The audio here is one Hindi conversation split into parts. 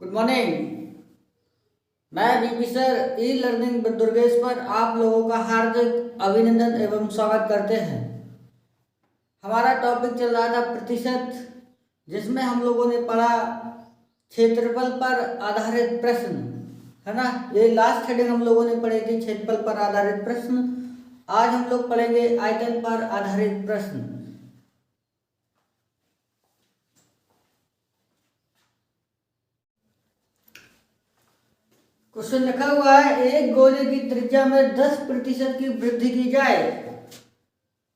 Good morning. मैं VP sir e learning Durgesh पर आप लोगों का हार्दिक अभिनंदन एवं स्वागत करते हैं। हमारा टॉपिक चल रहा था प्रतिशत, जिसमें हम लोगों ने पढ़ा क्षेत्रफल पर आधारित प्रश्न, है ना। ये लास्ट हेडिंग हम लोगों ने पढ़ी थी, क्षेत्रफल पर आधारित प्रश्न। आज हम लोग पढ़ेंगे आयतन पर आधारित प्रश्न। क्वेश्चन लिखा हुआ है, एक गोले की त्रिज्या में 10% की वृद्धि की जाए,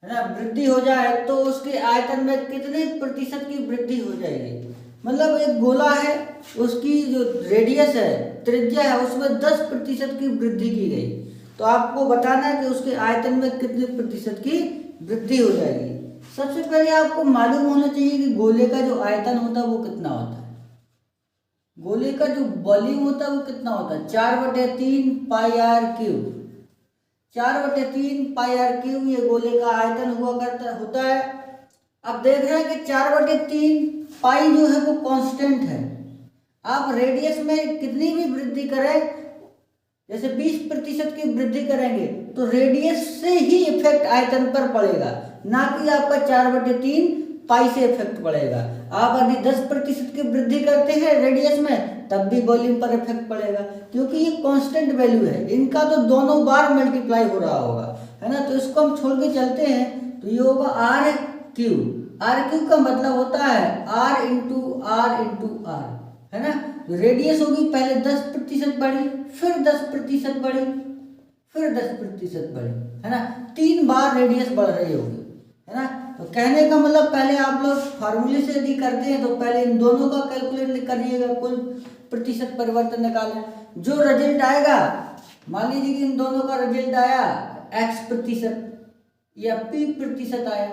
है ना, वृद्धि हो जाए तो उसके आयतन में कितने प्रतिशत की वृद्धि हो जाएगी। मतलब एक गोला है, उसकी जो रेडियस है, त्रिज्या है, उसमें 10% की वृद्धि की गई, तो आपको बताना है कि उसके आयतन में कितने प्रतिशत की वृद्धि हो जाएगी। सबसे पहले आपको मालूम होना चाहिए कि गोले का जो आयतन होता है वो कितना होता है। गोले का जो वॉल्यूम होता है वो कितना होता है, 4/3 pi r cube. 4/3 pi r cube ये गोले का आयतन हुआ करता होता है। अब देख रहे हैं कि 4/3 पाई जो है वो कांस्टेंट है। आप रेडियस में कितनी भी वृद्धि करें, जैसे 20% की वृद्धि करेंगे तो रेडियस से ही इफेक्ट आयतन पर पड़ेगा, ना कि आपका 4/3 पाई से इफेक्ट पड़ेगा। आप यदि 10% की वृद्धि करते हैं रेडियस में, तब भी वॉल्यूम पर इफेक्ट पड़ेगा, क्योंकि ये कांस्टेंट वैल्यू है। इनका तो दोनों बार मल्टीप्लाई हो रहा होगा, है ना। तो इसको हम छोड़ के चलते हैं तो ये होगा आर क्यूब। आर क्यूब का मतलब होता है r into r into r, है ना। तो रेडियस होगी, पहले 10% बढ़ी, फिर 10% बढ़ी, फिर 10% बढ़ी, है ना। 3 बार रेडियस बढ़ रही होगी, है ना। तो कहने का मतलब पहले आप लोग फार्मूले से यदि करते हैं तो पहले इन दोनों का कैलकुलेट करिएगा, कुल प्रतिशत परिवर्तन निकालें। जो रिजल्ट आएगा, मान लीजिए कि इन दोनों का रिजल्ट आया x% या p% आया,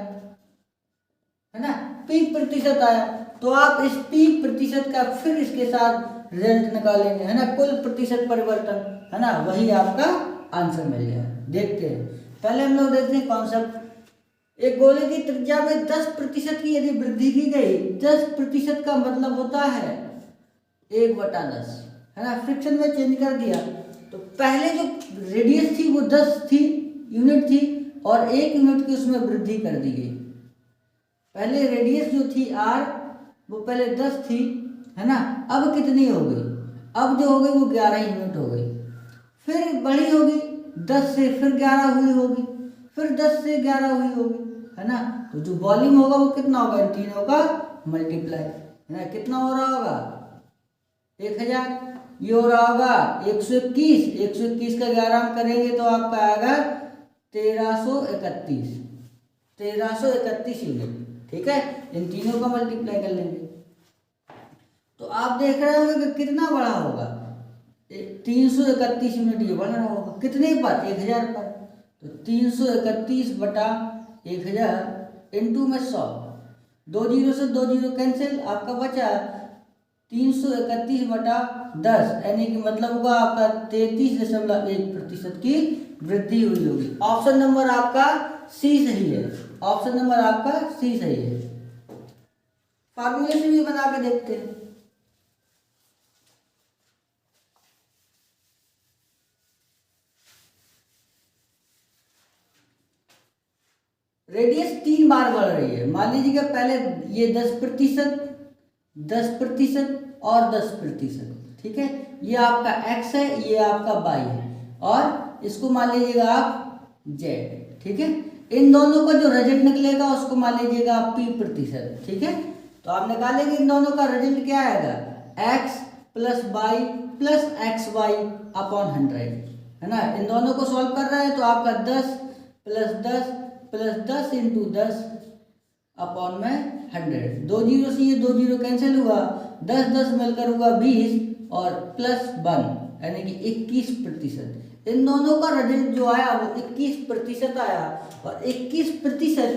है ना, p% आया, तो आप इस p% का फिर इसके साथ रिजल्ट निकालेंगे, है ना, कुल प्रतिशत परिवर्तन, है ना, वही आपका आंसर मिल जाए। देखते हैं, पहले हम लोग देखते हैं कॉन्सेप्ट। एक गोले की त्रिज्या में 10% की यदि वृद्धि की गई, 10% का मतलब होता है 1/10, है ना। फ्रिक्शन में चेंज कर दिया तो पहले जो रेडियस थी वो 10 थी, यूनिट थी, और 1 यूनिट की उसमें वृद्धि कर दी गई। पहले रेडियस जो थी आर, वो पहले 10 थी, है ना, अब कितनी हो गई, अब जो हो गई वो 11 यूनिट हो गई। फिर बड़ी होगी, 10 से फिर 11 हुई होगी, फिर 10 से 11 हुई होगी, है ना। तो जो वॉल्यूम होगा वो कितना होगा, इन तीनों का मल्टीप्लाई, है ना। कितना हो रहा होगा, 1000। ये हो रहा होगा 121, 121 का 11 करेंगे तो आपका आएगा 1331, 1331 यूनिट, ठीक है। इन तीनों का मल्टीप्लाई कर लेंगे तो आप देख रहे होंगे कि कितना बड़ा होगा, 331 यूनिट ये बढ़ रहा होगा, कितने पर, 1000 पर। तो 331/1000 इंटू में 100, 2 जीरो से 2 जीरो कैंसिल, आपका बचा 331/10, यानी कि मतलब होगा आपका 33.1% की वृद्धि हुई होगी। ऑप्शन नंबर आपका सी सही है, ऑप्शन नंबर आपका सी सही है। फार्मूले से भी बना के देखते हैं। रेडियस 3 बार बढ़ रही है। मान लीजिए कि पहले ये 10%, 10% और 10%, ठीक है। ये आपका x है, ये आपका y है, और इसको मान लीजिएगा आप z, ठीक है। इन दोनों का जो रिजल्ट निकलेगा उसको मान लीजिएगा आप p%, ठीक है। तो आप निकालेंगे इन दोनों का रिजल्ट क्या आएगा, x plus Y plus XY/100, है ना। इन दोनों को सॉल्व कर रहे हैं तो आपका 10 प्लस 10 प्लस 10 इंटू 10 अपॉन में 100, 2 जीरो से ये 2 जीरो कैंसिल हुआ, 10 10 मिलकर हुआ 20 और प्लस 1 यानी कि 21%। इन दोनों का रिजल्ट जो आया वो 21% आया, और 21%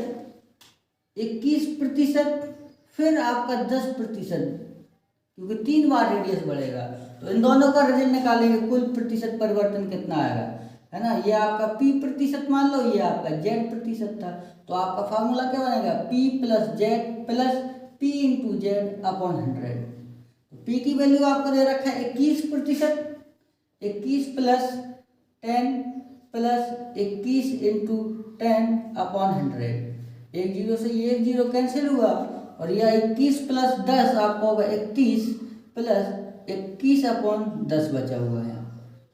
फिर आपका 10%, क्योंकि 3 बार रेडियस बढ़ेगा। तो इन दोनों का रिजल्ट निकालेंगे, कुल प्रतिशत परिवर्तन कितना आएगा, है ना। ये आपका p% मान लो, ये आपका z% था, तो आपका फार्मूला क्या बनेगा, p plus Z plus p into Z upon 100। P की वैल्यू आपको दे रखा है 21%, 21 प्लस 10 प्लस 21 इंटू 10/100। एक जीरो से ये एक जीरो कैंसिल हुआ और यह 21 प्लस 10 आपको होगा 31 प्लस 21/10 बचा हुआ है।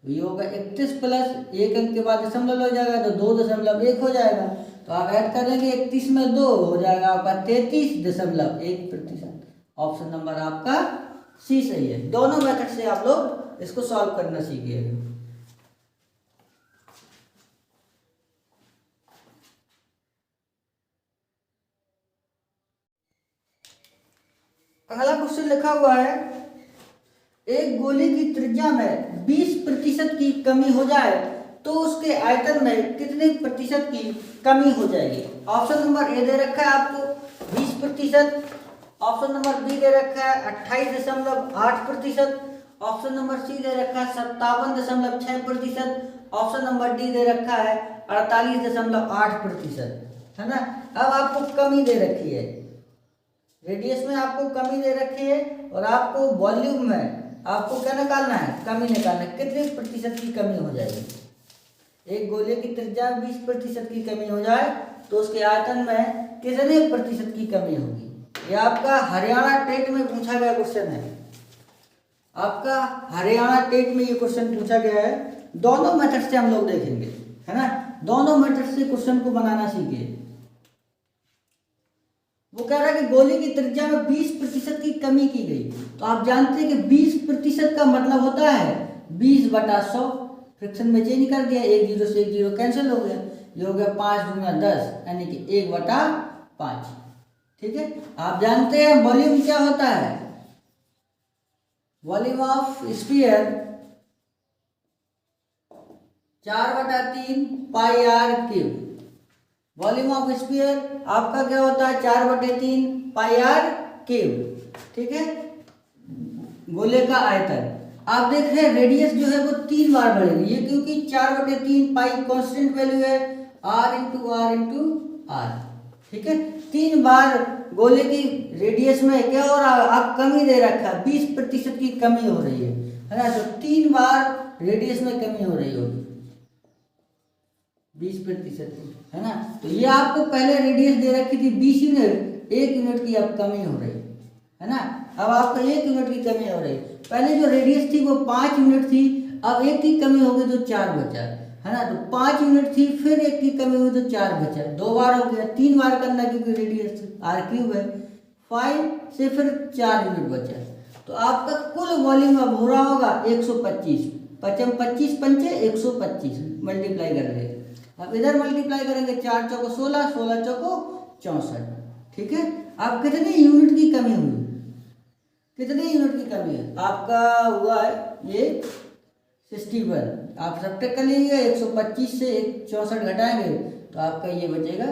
तो ये होगा 31 प्लस एक अंक के बाद दशमलव हो जाएगा तो 2.1 हो जाएगा। तो आप ऐड करेंगे 31 में 2 हो जाएगा आपका 33.1%। ऑप्शन नंबर आपका सी सही है। दोनों मेथड से आप लोग इसको सॉल्व करना सीखिएगा। अगला क्वेश्चन लिखा हुआ है, एक गोले की त्रिज्या में 20% की कमी हो जाए तो उसके आयतन में कितने प्रतिशत की कमी हो जाएगी। ऑप्शन नंबर ए दे रखा है आपको 20%, ऑप्शन नंबर बी दे रखा है 28.8%, ऑप्शन नंबर सी दे रखा है 57.6%, ऑप्शन नंबर डी दे रखा है 48.8%, है ना। अब आपको कमी दे रखी है, रेडियस में आपको कमी दे रखी है और आपको वॉल्यूम में आपको क्या निकालना है, कमी निकालना है। कितने प्रतिशत की कमी हो जाएगी। एक गोले की त्रिज्या में 20% की कमी हो जाए तो उसके आयतन में कितने प्रतिशत की कमी होगी। यह आपका हरियाणा टेट में पूछा गया क्वेश्चन है। आपका हरियाणा टेट में ये क्वेश्चन पूछा गया है। दोनों मेथड से हम लोग देखेंगे, है ना। दोनों मेथड से क्वेश्चन को बनाना सीखिए। वो कह रहा है कि गोले की त्रिज्या में 20% की कमी की गई। तो आप जानते हैं कि 20% का मतलब होता है 20/100। फ्रैक्शन में चेंज कर दिया, एक जीरो से एक जीरो कैंसिल हो गया, ये हो गया 5 गुना 10 यानी कि 1/5। ठीक है। आप जानते हैं वॉल्यूम क्या होता है, volume of sphere 4/3 pi r cube. Volume of sphere आपका क्या होता है 4/3 पाई आर क्यूब। ठीक है। गोले का आयतन आप देख रहे हैं रेडियस जो है वो 3 बार बढ़ेगी, ये क्योंकि 4/3 पाई कांस्टेंट वैल्यू है, r into r into r. ठीक है। 3 बार गोले की रेडियस में क्या हो रहा है, आप कमी दे रखा है 20% की कमी हो रही है ना। तो 3 बार रेडियस में कमी हो रही होगी 20% की, है ना। तो ये आपको पहले रेडियस दे रखी थी 20 यूनिट, 1 यूनिट की अब कमी हो रही है ना। अब आपको 1 यूनिट की कमी हो रही। पहले जो रेडियस थी वो 5 यूनिट थी, अब 1 की कमी हो गई तो 4 बचा, है ना। तो 5 यूनिट थी, फिर 1 की कमी हुई तो 4 बचा, 2 बार हो गया। 3 बार करना क्योंकि रेडियस आर क्यूब है। 5 से फिर 4 यूनिट बचा। तो आपका कुल वॉल्यूम अब हो रहा होगा 125। 25 पंचे 125 मल्टीप्लाई कर रहे। अब इधर मल्टीप्लाई करेंगे 4 चौको 16, 16 चौको 64। ठीक है। अब कितनी यूनिट की कमी हुई, कितनी यूनिट की कमी है आपका हुआ है ये 61। आप सब्ट्रैक्ट कर लीजिएगा, 125 से 64 घटाएंगे तो आपका ये बचेगा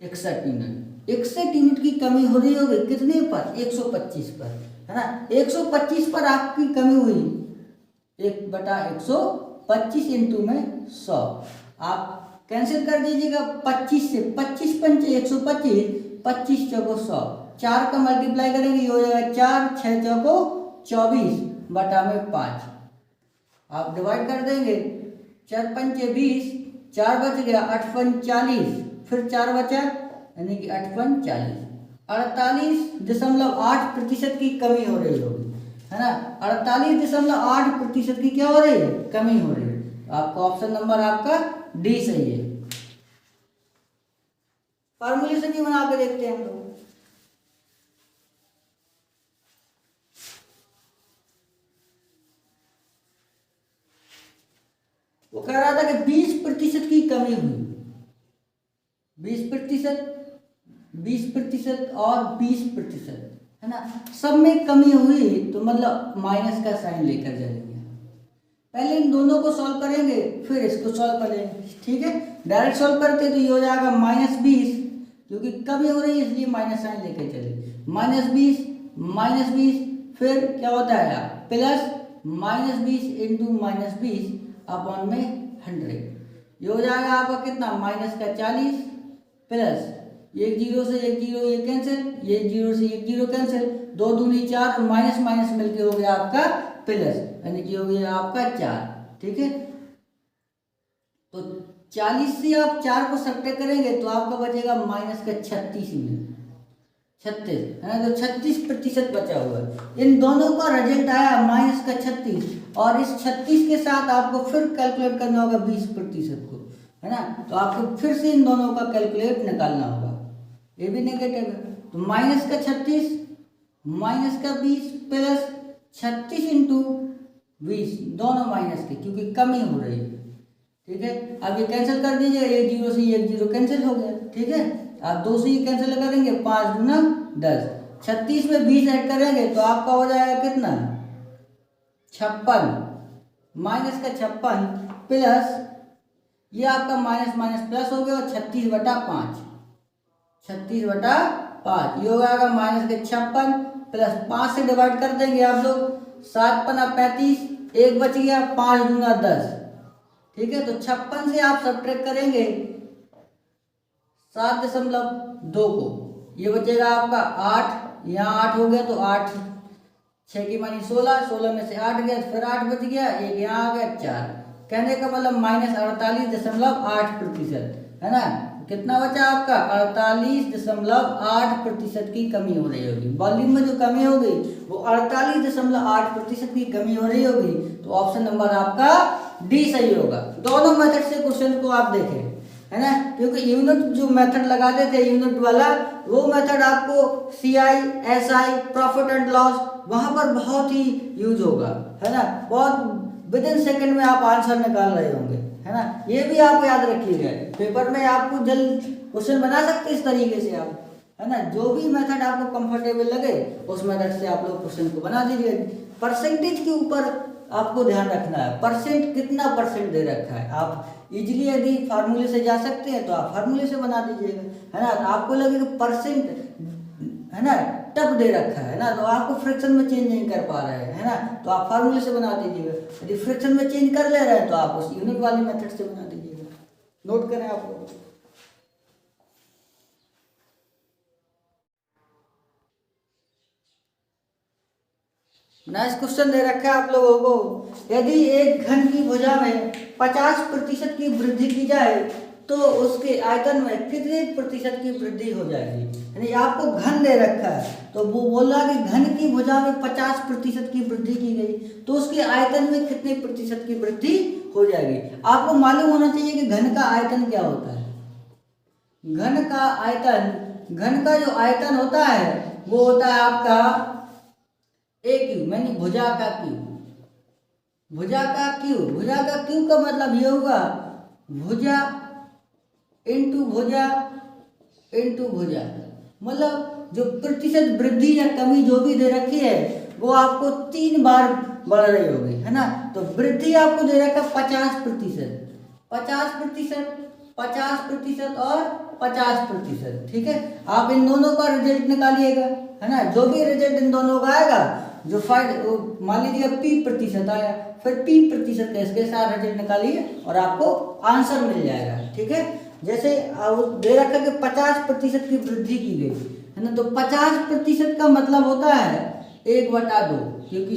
61 यूनिट। 61 यूनिट की कमी हो रही होगी कितने पर, 125 पर, है ना। 125 पर आपकी कमी हुई 1/125 इंटू में 100। आप कैंसिल कर दीजिएगा 25 से, 25 पंचे 125, 25 चौको 100, 4 का मल्टीप्लाई करेंगे ये हो जाएगा 4, 6 चौको 24 बटा में 5। आप डिवाइड कर देंगे 4 पंचे 20, 4 बच गया 8 पंच 40, फिर 4 बचा यानी कि 8 पंच 40। 48.8% की कमी हो रही होगी, है ना। 48.8% की क्या हो रही है, कमी हो रही है। आपका ऑप्शन नंबर आपका डी सही है। फॉर्मूलेशन भी बना के देखते हैं हम लोग। वो कह रहा था कि 20% की कमी हुई, 20%, 20% और 20%, है ना। सब में कमी हुई तो मतलब माइनस का साइन लेकर जाएंगे। पहले इन दोनों को सॉल्व करेंगे फिर इसको सॉल्व करेंगे। ठीक है। डायरेक्ट सॉल्व करते तो ये हो जाएगा -20, क्योंकि कमी हो रही है इसलिए माइनस साइन लेकर चले। -20 फिर क्या होता है प्लस -20 इंटू -20 अपॉन में 100। ये हो जाएगा आपका कितना, -40 प्लस एक जीरो से एक जीरो ये कैंसिल, एक जीरो से एक जीरो कैंसिल, दो दूनी चार, माइनस माइनस मिलके हो गया आपका प्लस, यानी कि हो गया आपका 4। ठीक है, तो 40 से आप 4 को सब्ट्रैक्ट करेंगे तो आपका बचेगा माइनस का 36 यूनिट, 36 है ना, तो 36% बचा हुआ है। इन दोनों का रिजल्ट आया माइनस का 36, और इस 36 के साथ आपको फिर कैलकुलेट करना होगा 20% को, है ना, तो आपको फिर से इन दोनों का कैलकुलेट निकालना होगा। ये भी नेगेटिव है, तो माइनस का 36 माइनस का 20 प्लस 36 इंटू 20, दोनों माइनस के क्योंकि कमी हो रही है। ठीक है, अब ये कैंसिल कर दीजिए, एक जीरो से एक जीरो कैंसिल हो गया। ठीक है, आप 2 से ये कैंसिल करेंगे, 5 दूना 10, 36 में 20 ऐड करेंगे तो आपका हो जाएगा कितना 56, माइनस का 56 प्लस ये आपका माइनस माइनस प्लस हो गया, और 36/5, 36/5 ये हो जाएगा माइनस के 56 प्लस 5 से डिवाइड कर देंगे आप लोग, 7 पना 35, एक बच गया, 5 दूना 10। ठीक है, तो 56 से आप सब्ट्रैक्ट करेंगे 7.2 को, ये बचेगा आपका 8, यहाँ 8 हो गया तो 8 6 की मानी 16, 16 में से 8 गया, फिर 8 बच गया, एक यहाँ आ गया 4, कहने का मतलब माइनस 48.8%, है ना। कितना बचा आपका 48.8% की कमी हो रही होगी, वॉल्यूम में जो कमी होगी वो 48.8% की कमी हो रही होगी, तो ऑप्शन नंबर आपका डी सही होगा। दोनों मेथड से क्वेश्चन को आप देखें, है ना, क्योंकि यूनिट जो मेथड लगाते थे यूनिट वाला, वो मेथड आपको CI SI profit and loss वहां पर बहुत ही यूज होगा, है ना, बहुत विद इन सेकेंड में आप आंसर निकाल रहे होंगे, है ना। ये भी आप याद रखिएगा, पेपर में आपको जल्द क्वेश्चन बना सकते इस तरीके से आप, है ना, जो भी मेथड आपको कंफर्टेबल लगे उस मेथड से आप लोग क्वेश्चन को बना दीजिए। परसेंटेज के ऊपर आपको ध्यान रखना है, परसेंट कितना परसेंट दे रखा है, आप इजीली यदि फार्मूले से जा सकते हैं तो आप फार्मूले से बना दीजिएगा, है ना। तो आपको लगे कि परसेंट, है ना, टफ दे रखा है ना, तो आपको फ्रैक्शन में चेंज नहीं कर पा रहे हैं, है ना, तो आप फार्मूले से बना दीजिएगा। यदि फ्रैक्शन में चेंज कर ले रहे हैं तो आप उस यूनिट वाली मेथड से बना दीजिएगा। नोट करें आप लोग। नेक्स्ट क्वेश्चन दे रखा है आप लोगों को, यदि एक घन की भुजा में 50% की वृद्धि की जाए तो उसके आयतन में कितने प्रतिशत की वृद्धि हो जाएगी। यानी आपको घन दे रखा है, तो वो बोला कि घन की भुजा में 50% की वृद्धि की गई तो उसके आयतन में कितने प्रतिशत की वृद्धि हो जाएगी। आपको मालूम होना चाहिए कि घन का आयतन क्या होता है। घन का आयतन, घन का जो आयतन होता है वो होता है आपका ए क्यू, यानी भुजा का क्यू, भुजा का क्यू, भुजा का क्यू का मतलब ये होगा भुजा इंटू भुजा इंटू भुजा, मतलब जो प्रतिशत वृद्धि या कमी जो भी दे रखी है वो आपको 3 बार बढ़ रही होगी, है ना। तो वृद्धि आपको दे रखा 50%, 50%, 50% और 50%। ठीक है, आप इन दोनों का रिजल्ट निकालिएगा, है ना। जो भी रिजल्ट इन दोनों का आएगा, जो मान लीजिए P% आया, फिर P% का इसके साथ रिजल्ट निकालिए और आपको आंसर मिल जाएगा। ठीक है, जैसे दे रखा कि 50% की वृद्धि की गई, है ना, तो 50% का मतलब होता है 1/2, क्योंकि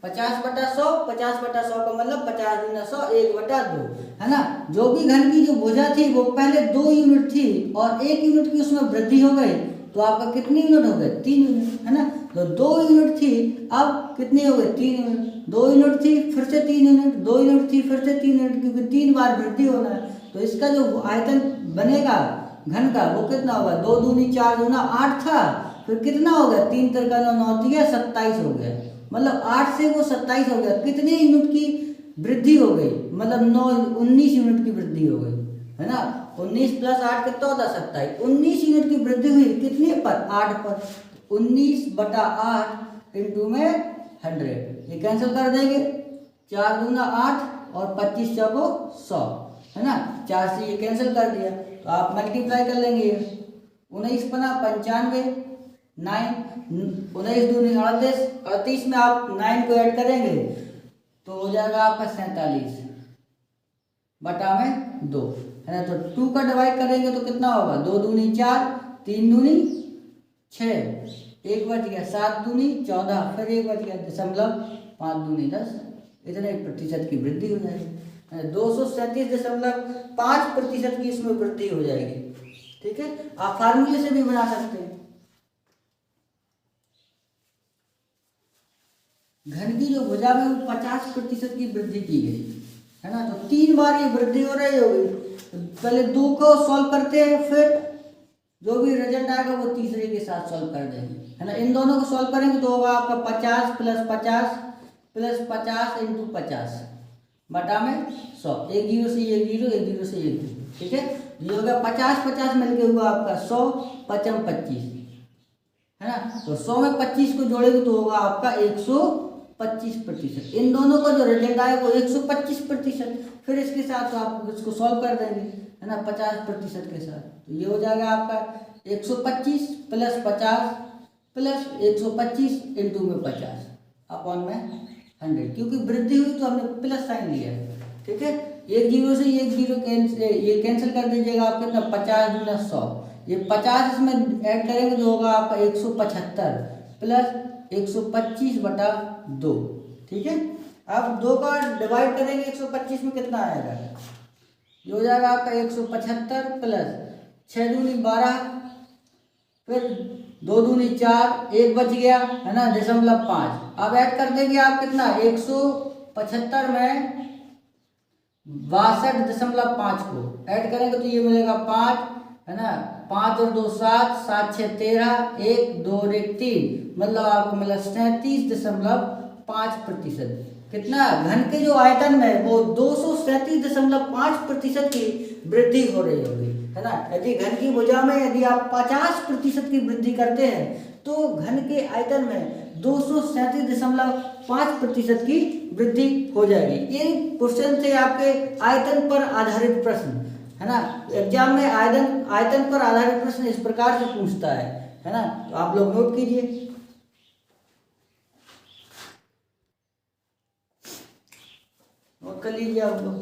50/100, 50/100 का मतलब 50 × 100, 1/2, है ना। जो भी घन की जो भुजा थी वो पहले 2 यूनिट थी और 1 यूनिट की उसमें वृद्धि हो गई, तो आपका कितनी यूनिट हो गए 3 यूनिट, है ना। तो 2 यूनिट थी, अब कितनी हो गई 3 यूनिट, 2 यूनिट थी फिर से 3 यूनिट, 2 यूनिट थी फिर से 3 यूनिट, क्योंकि 3 बार वृद्धि होना है। तो इसका जो आयतन बनेगा घन का वो कितना होगा, 2 दूनी 4 दूना 8 था, फिर कितना हो गया 3 × 9 = 27 हो गया, मतलब 8 से वो 27 हो गया। कितने यूनिट की वृद्धि हो गई, मतलब 19 यूनिट की वृद्धि हो गई, है ना। 19 + 8 कितना होता 27, 19 यूनिट की वृद्धि हुई कितने पर 8 पर, 19/8 इंटू में 100, ये कैंसिल कर देंगे, 4 दूना 8 और 25 चौको 100, है ना। 4 से ये कैंसिल कर दिया तो आप मल्टीप्लाई कर लेंगे, 19 पना 95, 9, 19 दूनी 38, 38 में आप 9 को ऐड करेंगे तो हो जाएगा आपका 47/2, है ना। तो 2 का डिवाइड करेंगे तो कितना होगा, 2 दूनी 4, 3 दूनी 6, एक बच गया, 7 दूनी 14, फिर एक बच गया दशमलव, 5 दूनी 10, इतने प्रतिशत की वृद्धि हो जाएगी। 237.5% की इसमें वृद्धि हो जाएगी। ठीक है, आप फार्मूले से भी बना सकते हैं। घन की जो भुजा में 50% की वृद्धि की गई है ना, तो 3 बार ये वृद्धि हो रही होगी। पहले 2 को सॉल्व करते हैं, फिर जो भी रिजल्ट आएगा वो तीसरे के साथ सॉल्व कर देंगे, है ना। इन दोनों को सॉल्व करेंगे तो होगा आपका 50 + 50 + 50 × 50 बटा में 100, एक जीरो से एक जीरो, एक जीरो से एक जीरो। ठीक है, ये हो गया 50 मिलके हुआ आपका 100, 5 × 25, है ना। तो 100 में 25 को जोड़ेंगे तो होगा आपका 125%। इन दोनों का जो रिजल्ट आए वो 125%। फिर इसके साथ आप इसको सॉल्व कर देंगे, है ना, 50% के साथ। तो ये हो जाएगा आपका 125 + 50 + 125 × 50 अपॉन में 100, क्योंकि वृद्धि हुई तो हमने प्लस साइन लिया है। ठीक है, एक जीरो से एक जीरो ये कैंसिल कर दीजिएगा, आप कितना 50 × 100, ये 50 इसमें ऐड करेंगे तो होगा आपका 175 + 125/2। ठीक है, अब 2 का डिवाइड करेंगे 125 में, कितना आएगा, ये हो जाएगा आपका 175 + 6 दूनी 12, फिर 2 दूनी 4, एक बच गया, है ना, दशमलव 5। अब ऐड कर देंगे आप कितना, 175 में 62.5 को ऐड करेंगे तो ये मिलेगा 5, है ना, 5 और 2 7, 7 6 13, 1 2 और 1 3, मतलब आपको मिला 37.5%। कितना, घन के जो आयतन में वो 237.5% की वृद्धि हो रही होगी, है ना। यदि घन की भुजा में यदि आप 50% की वृद्धि करते हैं तो घन के आयतन में 237.5% की वृद्धि हो जाएगी। ये क्वेश्चन थे आपके आयतन पर आधारित प्रश्न, है ना। एग्जाम में आयतन पर आधारित प्रश्न इस प्रकार से पूछता है ना, तो आप लोग नोट कीजिए। और कर लीजिए आप लोग।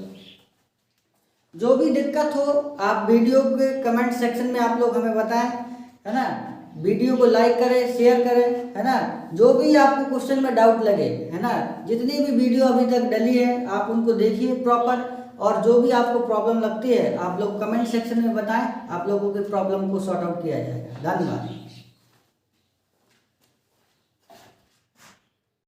जो भी दिक्कत हो आप वीडियो के कमेंट सेक्शन में आप लोग हमें बताएं, है ना। वीडियो को लाइक करें, शेयर करें, है ना। जो भी आपको क्वेश्चन में डाउट लगे, है ना, जितनी भी वीडियो अभी तक डली है आप उनको देखिए प्रॉपर, और जो भी आपको प्रॉब्लम लगती है आप लोग कमेंट सेक्शन में बताएं, आप लोगों के प्रॉब्लम को सॉर्ट आउट किया जाएगा। धन्यवाद।